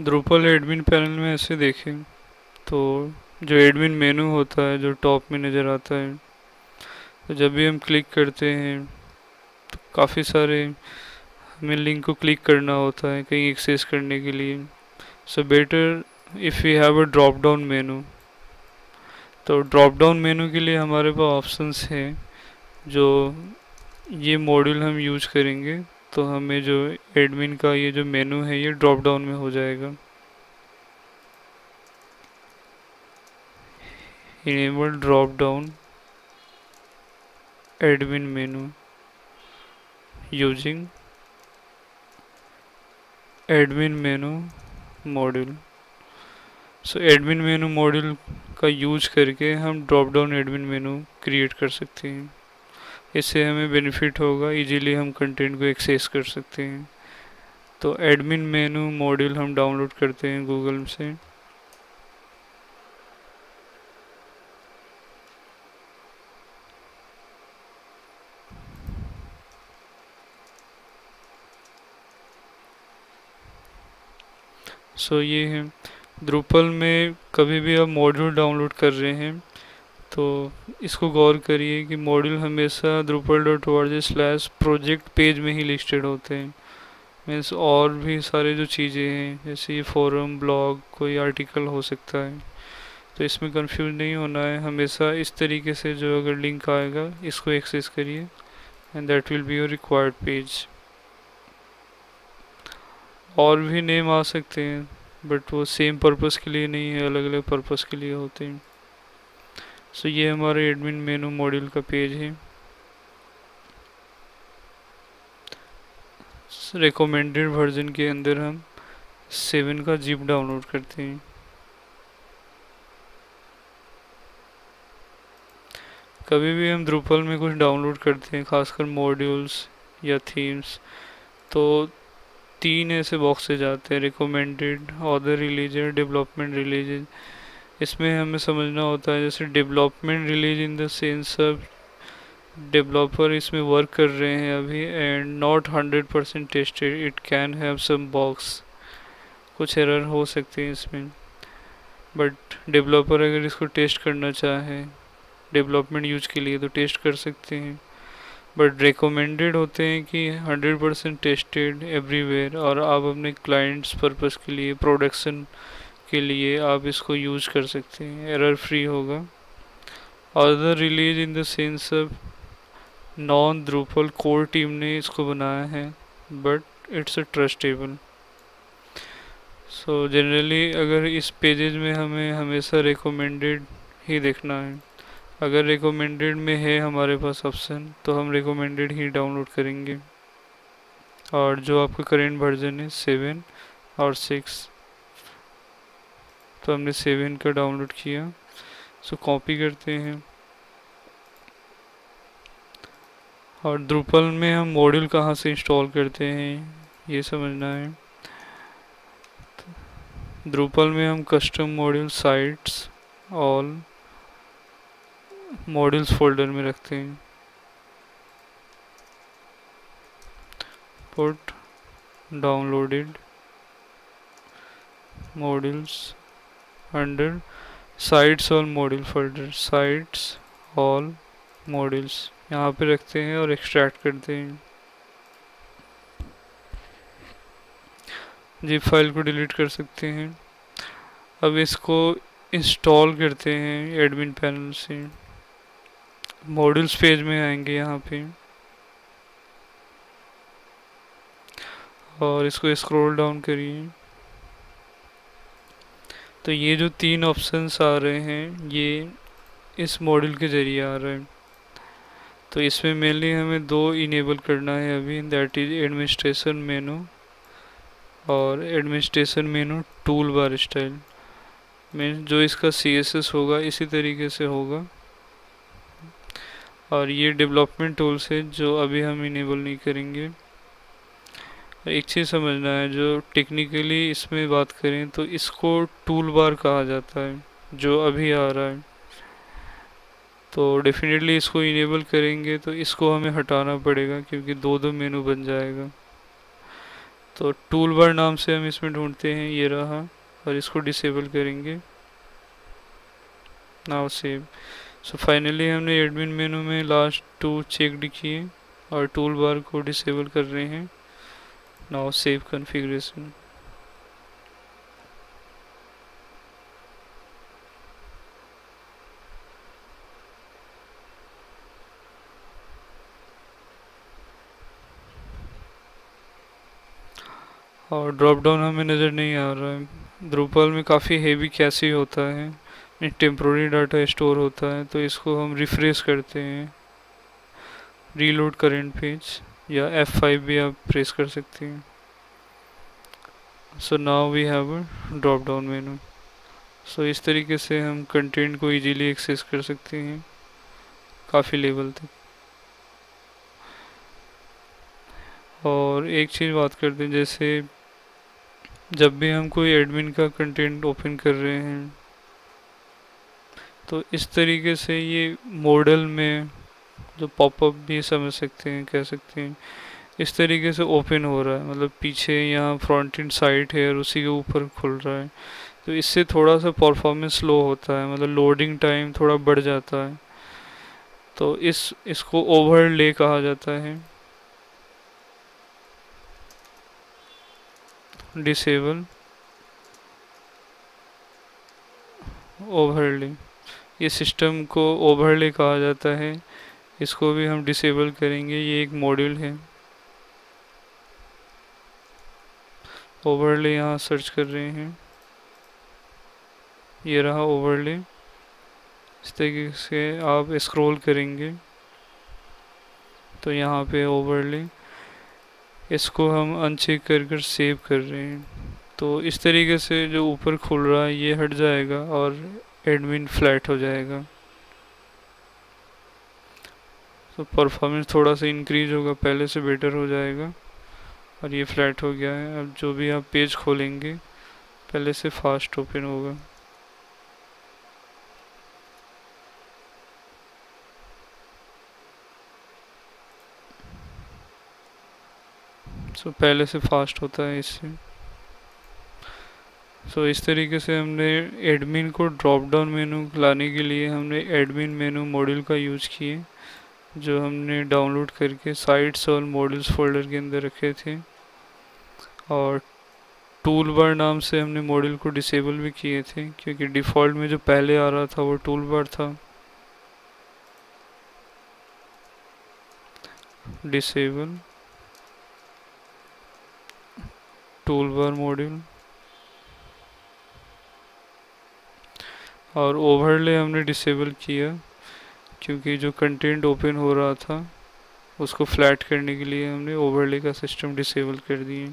drupal admin panel में ऐसे देखें तो जो एडमिन मेनू होता है जो टॉप में नज़र आता है, तो जब भी हम क्लिक करते हैं तो काफ़ी सारे हमें लिंक को क्लिक करना होता है कहीं एक्सेस करने के लिए। So better if we have a drop down menu, तो ड्रॉप डाउन मेनू के लिए हमारे पास ऑप्शंस हैं। जो ये मॉड्यूल हम यूज करेंगे तो हमें जो एडमिन का ये जो मेनू है ये ड्रॉप डाउन में हो जाएगा। Enable drop down admin menu using admin menu module. So admin menu module का यूज करके हम drop down admin menu create कर सकते हैं। इससे हमें बेनिफिट होगा, इजीली हम कंटेंट को एक्सेस कर सकते हैं। तो एडमिन मेनू मॉड्यूल हम डाउनलोड करते हैं गूगल से। सो ये है द्रुपल में कभी भी आप मॉड्यूल डाउनलोड कर रहे हैं तो इसको गौर करिए कि मॉड्यूल हमेशा drupal.org/project पेज में ही लिस्टेड होते हैं। मीन्स और भी सारे जो चीज़ें हैं जैसे ये फोरम ब्लॉग कोई आर्टिकल हो सकता है, तो इसमें कंफ्यूज नहीं होना है। हमेशा इस तरीके से जो अगर लिंक आएगा इसको एक्सेस करिए and that will be your required page. और भी नेम आ सकते हैं बट वो सेम पर्पस के लिए नहीं है, अलग अलग पर्पस के लिए होते हैं। सो ये हमारे एडमिन मेनू मॉड्यूल का पेज है। रिकमेंडेड वर्जन के अंदर हम 7 का जिप डाउनलोड करते हैं। कभी भी हम द्रुपल में कुछ डाउनलोड करते हैं खासकर मॉड्यूल्स या थीम्स, तो 3 ऐसे बॉक्सेज आते हैं, recommended, other religion, development religion. इसमें हमें समझना होता है जैसे development release in the sense of developer इसमें वर्क कर रहे हैं अभी and not 100% tested, it can have some box, कुछ एरर हो सकते हैं इसमें। बट डेवलपर अगर इसको टेस्ट करना चाहे डेवलपमेंट यूज के लिए तो टेस्ट कर सकते हैं। बट रिकमेंडेड होते हैं कि 100% टेस्टेड एवरीवेयर, और आप अपने क्लाइंट्स पर्पस के लिए प्रोडक्शन के लिए आप इसको यूज कर सकते हैं, एरर फ्री होगा। Other release in the sense of non Drupal core team ने इसको बनाया है but it's a trustable. So generally अगर इस पेजेज में हमें हमेशा रिकमेंडेड ही देखना है। अगर रिकमेंडेड में है हमारे पास ऑप्शन तो हम रिकमेंडेड ही डाउनलोड करेंगे। और जो आपका करेंट वर्जन है 7 और 6, तो हमने 7 का डाउनलोड किया। सो कॉपी करते हैं और द्रुपल में हम मॉड्यूल कहाँ से इंस्टॉल करते हैं ये समझना है। द्रुपल में हम custom module sites all modules folder में रखते हैं। Put downloaded modules under sites all module folder, sites all modules यहाँ पे रखते हैं और एक्सट्रैक्ट करते हैं। जिप फाइल को डिलीट कर सकते हैं। अब इसको इंस्टॉल करते हैं एडमिन पैनल से। मॉड्यूल्स पेज में आएंगे यहाँ पे और इसको स्क्रॉल डाउन करिए तो ये जो 3 ऑप्शंस आ रहे हैं ये इस मॉड्यूल के जरिए आ रहे हैं। तो इसमें मेनली हमें 2 इनेबल करना है अभी, दैट इज एडमिनिस्ट्रेशन मेनू और एडमिनिस्ट्रेशन मेनू टूल बार स्टाइल में। जो इसका CSS होगा इसी तरीके से होगा, और ये डेवलपमेंट टूल्स है जो अभी हम इनेबल नहीं करेंगे। एक चीज़ समझना है, जो टेक्निकली इसमें बात करें तो इसको टूल बार कहा जाता है जो अभी आ रहा है। तो डेफिनेटली इसको इनेबल करेंगे तो इसको हमें हटाना पड़ेगा क्योंकि 2 मेनू बन जाएगा। तो टूल बार नाम से हम इसमें ढूंढते हैं, ये रहा, और इसको डिसेबल करेंगे। Now save. सो फाइनली हमने एडमिन मेनू में लास्ट 2 चेकड किए और टूल बार को डिसेबल कर रहे हैं। Now save configuration. और ड्रॉप डाउन हमें नज़र नहीं आ रहा है। द्रुपल में काफ़ी हेवी कैसे होता है, टेम्प्रोरी डाटा स्टोर होता है, तो इसको हम रिफ्रेश करते हैं, रीलोड करेंट पेज, या F5 भी आप प्रेस कर सकते हैं। So now we have a drop down menu. So इस तरीके से हम कंटेंट को इजीली एक्सेस कर सकते हैं काफ़ी लेवल तक। और एक चीज़ बात करते हैं, जैसे जब भी हम कोई एडमिन का कंटेंट ओपन कर रहे हैं, तो इस तरीके से ये मॉडल में जो पॉपअप भी समझ सकते हैं, कह सकते हैं, इस तरीके से ओपन हो रहा है, मतलब पीछे यहाँ फ्रंट एंड साइट है और उसी के ऊपर खुल रहा है। तो इससे थोड़ा सा परफॉर्मेंस स्लो होता है, मतलब लोडिंग टाइम थोड़ा बढ़ जाता है। तो इसको ओवरले कहा जाता है। डिसेबल ओवरले, ये सिस्टम को ओवरले कहा जाता है। इसको भी हम डिसेबल करेंगे। ये एक मॉड्यूल है। ओवरले यहाँ सर्च कर रहे हैं, ये रहा ओवरले। इस तरीके से आप स्क्रॉल करेंगे तो यहाँ पे ओवरले, इसको हम अनचेक कर कर सेव कर रहे हैं। तो इस तरीके से जो ऊपर खुल रहा है ये हट जाएगा और एडमिन फ्लैट हो जाएगा। तो परफॉर्मेंस थोड़ा सा इंक्रीज होगा, पहले से बेटर हो जाएगा। और ये फ्लैट हो गया है। अब जो भी आप पेज खोलेंगे पहले से फास्ट ओपन होगा। पहले से फास्ट होता है इससे। इस तरीके से हमने एडमिन को ड्रॉप डाउन मेनू लाने के लिए हमने एडमिन मेनू मॉड्यूल का यूज़ किए, जो हमने डाउनलोड करके साइट्स और मॉड्यूल्स फोल्डर के अंदर रखे थे। और टूल बार नाम से हमने मॉड्यूल को डिसेबल भी किए थे, क्योंकि डिफ़ॉल्ट में जो पहले आ रहा था वो टूल बार था। Disable tool bar module. और ओवरले हमने डिसेबल किया, क्योंकि जो कंटेंट ओपन हो रहा था उसको फ्लैट करने के लिए हमने ओवरले का सिस्टम डिसेबल कर दिए।